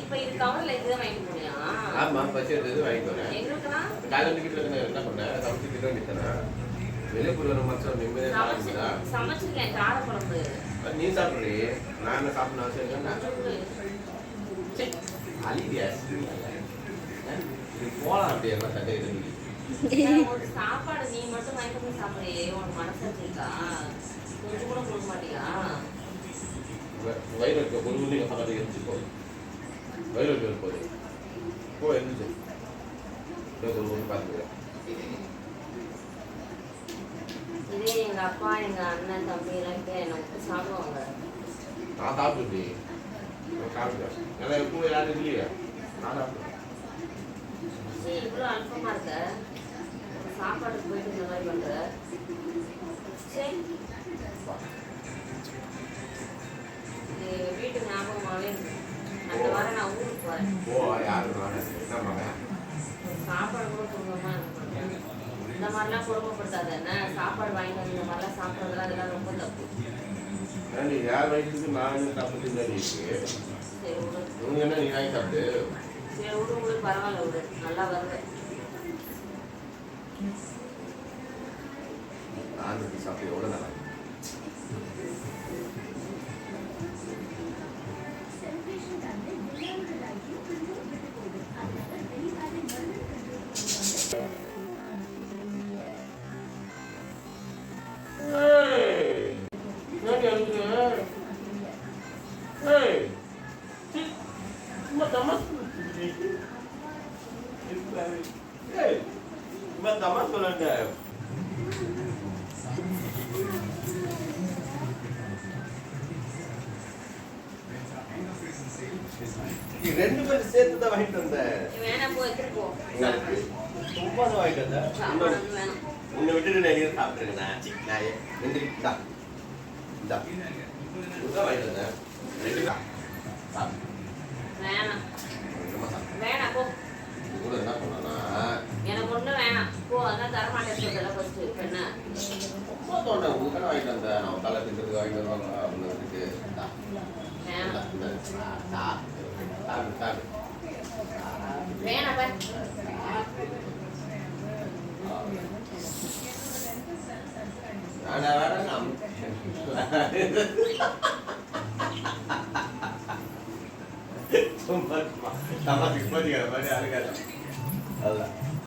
இப்போ இது கவர்ல இதுதான் வாங்கிட்டு போனியா? ஆமா, பச்சை எடுத்து வாங்கிட்டு வரேன். எங்களுக்குலாம் காலைல கிட்ட என்ன பண்ணேன், சமைச்சு திட்டு வேண்டியதானே. வெளியே போய் வர மாற்றம் நிம்மதியாக சாப்பிடுதா? சமைச்சிருக்கேன் கார குழம்பு. நீ சாப்பிட்றீ, நான் என்ன சாப்பிடணும் அவசியம் இல்லை. அலிடியா இது போகலாம் அப்படி எல்லாம் தட்டை இருக்கு. சாப்பாடு நீ மட்டும் வாங்கிட்டு போய் சாப்பிட்றியே, உனக்கு மனசு இருக்கா? கொஞ்சம் கூட கொடுக்க மாட்டியா? வயிறு இருக்க ஒரு மணி சாப்பாடு இருந்துச்சு போகுது. வயிறு இருக்க போகுது போ இருந்துச்சு ஒரு மணி பார்த்துக்கிறேன். இதே எங்க அப்பா எங்க அண்ணன் தம்பி எல்லாம் என்ன விட்டு சாப்பிடுவாங்க. நான் சாப்பிடுறேன், சாப்பிடுறேன். நல்லா எப்பவும் யாரும் இல்லையா, நான் சாப்பிடுறேன். இவ்வளோ அல்பமா இருக்க, சாப்பாடுக்கு போயிட்டு இந்த மாதிரி பண்ற. சரி வீட்டு ஞாபகமாவே இருக்கு. அந்த வாரம் நான் ஊருக்கு போறேன். சாப்பாடு கூட குடும்பமா இருக்கணும். இந்த மாதிரிலாம் குடும்பப்படுத்தாது. என்ன சாப்பாடு வாங்கிட்டு வந்து இந்த மாதிரிலாம் சாப்பிட்றதுலாம் அதெல்லாம் ரொம்ப தப்பு. யார் வயசுக்கு நான் சாப்பிட்டு சரி விடு, என்ன நீ வாங்கி சாப்பிட்டு. சரி விடு, உங்களுக்கு பரவாயில்ல விடு, நல்லா வருவேன். நான் சாப்பிட்டு எவ்வளோ நல்லா ரெண்டு பேரும் சேர்த்து தான் வாங்கிட்டு வந்தேன். வேணாம் போ, எடுத்துட்டு போ. சும்மா தான் வாங்கிட்டு வந்தேன். சாப்பாடு வேணும். உன்னை விட்டுட்டு நான் எங்கேயும் சாப்பிட்டுருங்கண்ணா. நாயே இந்தா இந்தா இதான் வாங்கிட்டு வந்தேன். ரெண்டு தான் வேணாம் வேணாம் போ. கூட என்ன பண்ணா எனக்கு ஒன்றும் வேணாம் போ. அதான் தரமாட்டேன் சொல்றல ஃபர்ஸ்ட். இப்போ என்ன சும்மா தோண்டேன், உங்க வாங்கிட்டு வந்தேன். நான் தலை தின்றதுக்கு வாங்கிட்டு வருவாங்க அப்படின்னு வந்துட்டு வேணாம் பாரு. சும்மா மாதிரி அழுகாது.